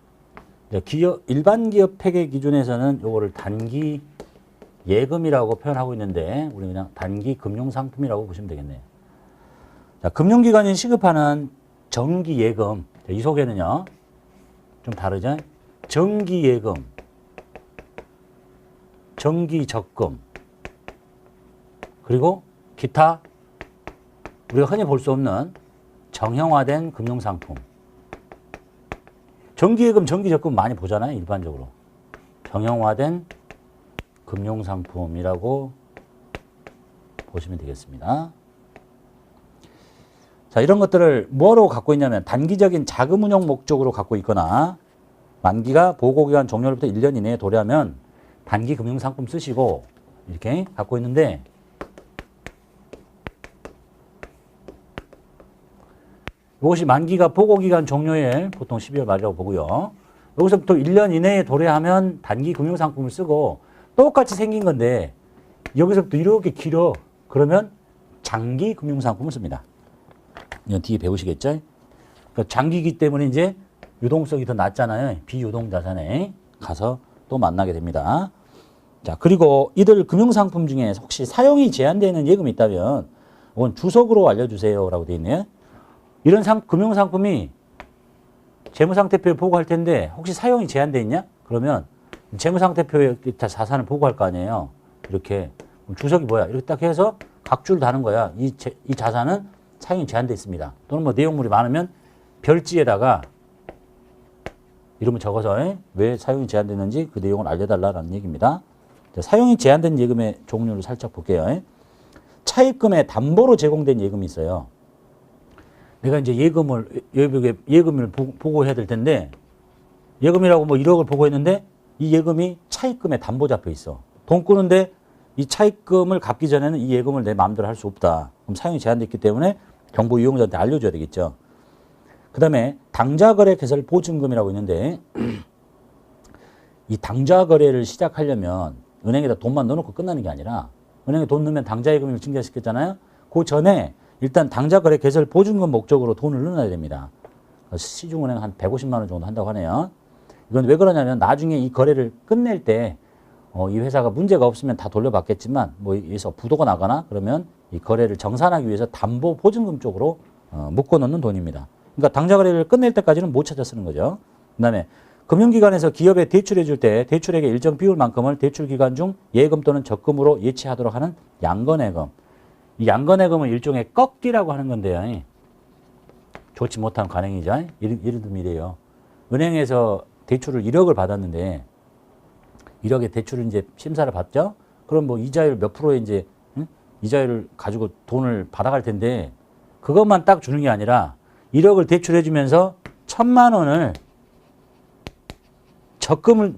일반 기업 폐계 기준에서는 요거를 단기 예금이라고 표현하고 있는데 우리 그냥 단기 금융상품이라고 보시면 되겠네요. 자, 금융기관이 시급하는 정기예금. 이 속에는요 좀 다르죠. 정기예금, 정기적금, 그리고 기타 우리가 흔히 볼 수 없는 정형화된 금융상품. 정기예금, 정기적금 많이 보잖아요. 일반적으로. 정형화된 금융상품이라고 보시면 되겠습니다. 자, 이런 것들을 뭐로 갖고 있냐면 단기적인 자금 운용 목적으로 갖고 있거나 만기가 보고기간 종료로부터 1년 이내에 도래하면 단기 금융상품 쓰시고 이렇게 갖고 있는데 이것이 만기가 보고기간 종료일 보통 12월 말이라고 보고요. 여기서부터 1년 이내에 도래하면 단기 금융상품을 쓰고 똑같이 생긴 건데 여기서부터 이렇게 길어. 그러면 장기 금융상품을 씁니다. 이건 뒤에 배우시겠죠? 그러니까 장기이기 때문에 이제 유동성이 더 낮잖아요. 비유동 자산에 가서 또 만나게 됩니다. 자, 그리고 이들 금융상품 중에 혹시 사용이 제한되는 예금이 있다면 이건 주석으로 알려주세요 라고 되어 있네요. 이런 금융상품이 재무상태표에 보고할 텐데 혹시 사용이 제한되어 있냐? 그러면 재무상태표에 자산을 보고할 거 아니에요. 이렇게 주석이 뭐야? 이렇게 딱 해서 각주를 다는 거야. 이 자산은 사용이 제한되어 있습니다. 또는 뭐 내용물이 많으면 별지에다가 이름을 적어서 왜 사용이 제한되는지 그 내용을 알려달라는 얘기입니다. 자, 사용이 제한된 예금의 종류를 살짝 볼게요. 차입금의 담보로 제공된 예금이 있어요. 내가 이제 예금을 보고해야 될 텐데 예금이라고 뭐 1억을 보고했는데 이 예금이 차입금에 담보 잡혀 있어. 돈 끄는데 이 차입금을 갚기 전에는 이 예금을 내 마음대로 할 수 없다. 그럼 사용이 제한됐기 때문에 정보 이용자한테 알려줘야 되겠죠. 그 다음에 당좌거래 개설 보증금이라고 있는데 이 당좌거래를 시작하려면 은행에다 돈만 넣어놓고 끝나는 게 아니라 은행에 돈 넣으면 당좌예금을 증가시켰잖아요. 그 전에 일단 당좌거래 개설 보증금 목적으로 돈을 넣어야 됩니다. 시중은행 한 150만 원 정도 한다고 하네요. 이건 왜 그러냐면 나중에 이 거래를 끝낼 때 이 회사가 문제가 없으면 다 돌려받겠지만 뭐 여기서 부도가 나거나 그러면 이 거래를 정산하기 위해서 담보 보증금 쪽으로 묶어 놓는 돈입니다. 그러니까 당좌거래를 끝낼 때까지는 못 찾아 쓰는 거죠. 그다음에 금융기관에서 기업에 대출해 줄 때 대출액의 일정 비율만큼을 대출기간 중 예금 또는 적금으로 예치하도록 하는 양건예금. 이 양건예금은 일종의 꺾기라고 하는 건데요. 좋지 못한 관행이죠. 예를 들면 이래요. 은행에서 대출을 1억을 받았는데 1억의 대출을 이제 심사를 받죠. 그럼 뭐 이자율 몇 프로의 이제 이자율을 가지고 돈을 받아갈 텐데 그것만 딱 주는 게 아니라 1억을 대출해 주면서 1,000만 원을 적금을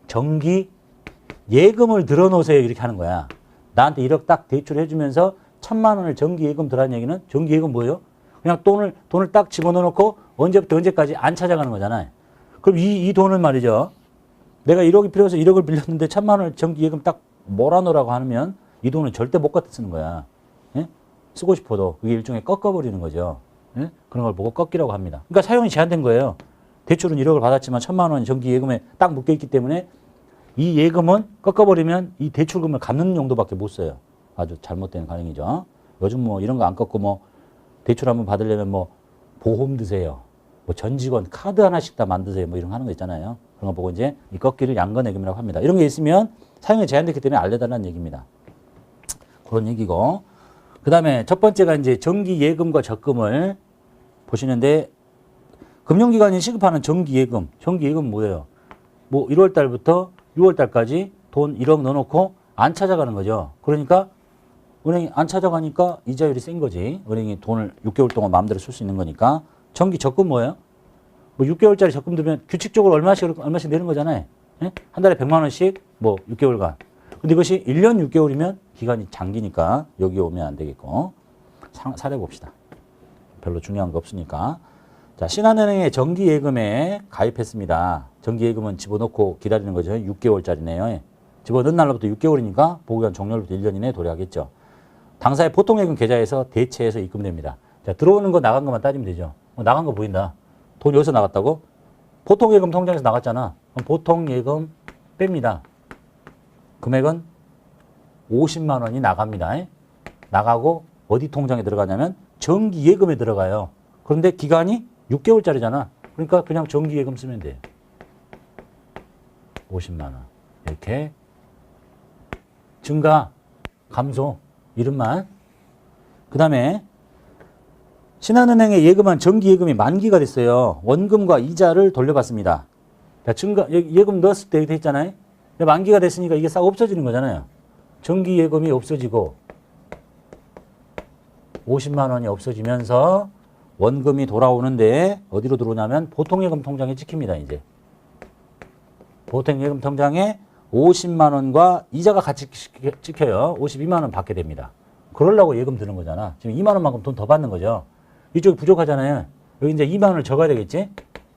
정기 예금을 들어놓으세요 이렇게 하는 거야. 나한테 1억 딱 대출해 주면서 1,000만 원을 정기 예금 들어라는 얘기는 정기 예금 뭐예요? 그냥 돈을 딱 집어넣어 놓고 언제부터 언제까지 안 찾아가는 거잖아요. 그럼 이 돈을 말이죠. 내가 1억이 필요해서 1억을 빌렸는데 1,000만 원을 정기 예금 딱 몰아놓으라고 하면 이 돈은 절대 못 갖다 쓰는 거야. 예? 쓰고 싶어도 그게 일종의 꺾어버리는 거죠. 예? 그런 걸 보고 꺾기라고 합니다. 그러니까 사용이 제한된 거예요. 대출은 1억을 받았지만 1,000만 원 정기 예금에 딱 묶여있기 때문에 이 예금은 꺾어버리면 이 대출금을 갚는 용도밖에 못 써요. 아주 잘못된 관행이죠. 요즘 뭐 이런 거 안 꺾고 뭐 대출 한번 받으려면 뭐 보험 드세요. 뭐 전 직원 카드 하나씩 다 만드세요. 뭐 이런 거 하는 거 있잖아요. 그런 거 보고 이제 이 꺾기를 양건예금이라고 합니다. 이런 게 있으면 사용이 제한됐기 때문에 알려달라는 얘기입니다. 그런 얘기고. 그 다음에 첫 번째가 이제 정기 예금과 적금을 보시는데 금융기관이 시급하는 정기 예금. 정기 예금 뭐예요? 뭐 1월 달부터 6월 달까지 돈 1억 넣어놓고 안 찾아가는 거죠. 그러니까 은행이 안 찾아가니까 이자율이 센 거지. 은행이 돈을 6개월 동안 마음대로 쓸 수 있는 거니까. 정기 적금 뭐예요? 뭐 6개월짜리 적금 들면 규칙적으로 얼마씩 내는 거잖아요. 예? 한 달에 100만 원씩 뭐 6개월간. 근데 이것이 1년 6개월이면 기간이 장기니까 여기 오면 안 되겠고. 사례 봅시다. 별로 중요한 거 없으니까. 자, 신한은행의 정기예금에 가입했습니다. 정기예금은 집어넣고 기다리는 거죠. 6개월짜리네요. 집어넣은 날로부터 6개월이니까 보호기간 종료로부터 1년 이내에 도래하겠죠. 당사의 보통예금 계좌에서 대체해서 입금됩니다. 자, 들어오는 거 나간 것만 따지면 되죠. 나간 거 보인다. 돈 여기서 나갔다고? 보통예금 통장에서 나갔잖아. 그럼 보통예금 뺍니다. 금액은 50만 원이 나갑니다. 나가고 어디 통장에 들어가냐면 정기예금에 들어가요. 그런데 기간이 6개월짜리잖아. 그러니까 그냥 정기예금 쓰면 돼요. 50만 원. 이렇게 증가, 감소 이름만. 그 다음에 신한은행에 예금한 정기예금이 만기가 됐어요. 원금과 이자를 돌려받습니다. 예금 넣었을 때 이렇게 있잖아요. 근데 만기가 됐으니까 이게 싹 없어지는 거잖아요. 정기예금이 없어지고 50만 원이 없어지면서 원금이 돌아오는데 어디로 들어오냐면 보통예금 통장에 찍힙니다. 이제 보통예금 통장에 50만 원과 이자가 같이 찍혀요. 52만 원 받게 됩니다. 그러려고 예금 드는 거잖아. 지금 2만 원만큼 돈 더 받는 거죠. 이쪽이 부족하잖아요. 여기 이제 2만 원을 적어야 되겠지?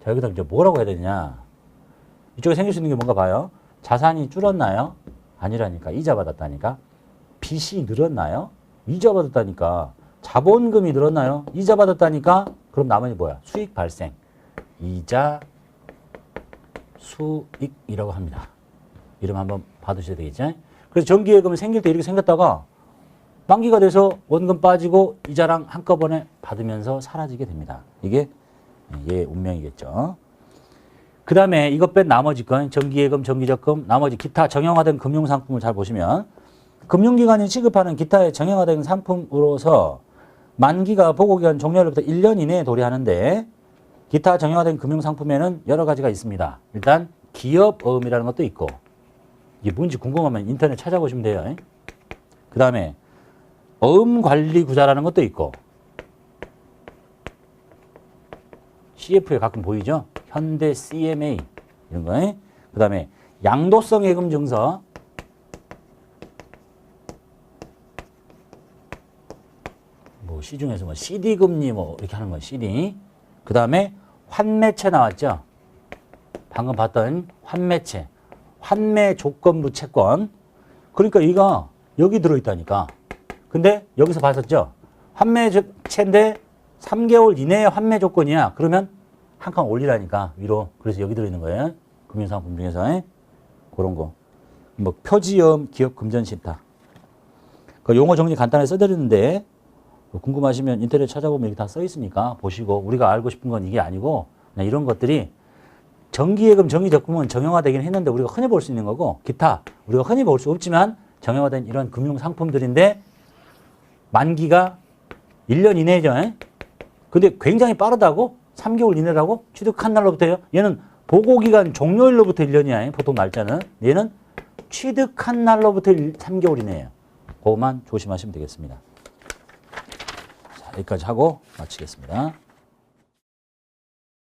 자, 여기다 이제 뭐라고 해야 되냐? 이쪽에 생길 수 있는 게 뭔가 봐요. 자산이 줄었나요? 아니라니까. 이자 받았다니까. 빚이 늘었나요? 이자 받았다니까. 자본금이 늘었나요? 이자 받았다니까. 그럼 나머지 뭐야? 수익 발생. 이자, 수익이라고 합니다. 이름 한번 받으셔야 되겠죠? 그래서 정기예금이 생길 때 이렇게 생겼다가 만기가 돼서 원금 빠지고 이자랑 한꺼번에 받으면서 사라지게 됩니다. 이게 얘의 운명이겠죠. 그 다음에 이것 뺀 나머지 건 정기예금, 정기적금, 나머지 기타 정형화된 금융상품을 잘 보시면 금융기관이 취급하는 기타의 정형화된 상품으로서 만기가 보고기간 종료로부터 1년 이내에 도래하는데 기타 정형화된 금융상품에는 여러 가지가 있습니다. 일단 기업어음이라는 것도 있고 이게 뭔지 궁금하면 인터넷 찾아보시면 돼요. 그 다음에 어음관리구자라는 것도 있고 CF에 가끔 보이죠? 현대 CMA 이런 거. 그 다음에 양도성 예금 증서, 뭐 시중에서 뭐 CD 금리 뭐 이렇게 하는 거 CD. 그 다음에 환매채 나왔죠? 방금 봤던 환매채, 환매 조건부 채권. 그러니까 이거 여기 들어있다니까. 근데 여기서 봤었죠? 환매채인데 3개월 이내에 환매 조건이야. 그러면 한 칸 올리라니까 위로. 그래서 여기 들어있는 거예요. 금융상품 중에서 그런 거. 뭐 표지엄 기업 금전신탁. 그 용어 정리 간단하게 써드렸는데 궁금하시면 인터넷 찾아보면 이게 다 써 있으니까 보시고 우리가 알고 싶은 건 이게 아니고 그냥 이런 것들이 정기예금, 정기적금은 정형화되긴 했는데 우리가 흔히 볼 수 있는 거고 기타 우리가 흔히 볼 수 없지만 정형화된 이런 금융상품들인데 만기가 1년 이내죠. 근데 굉장히 빠르다고? 3개월 이내라고? 취득한 날로부터요? 얘는 보고기간 종료일로부터 1년이야. 보통 날짜는. 얘는 취득한 날로부터 3개월 이내예요. 그것만 조심하시면 되겠습니다. 자, 여기까지 하고 마치겠습니다.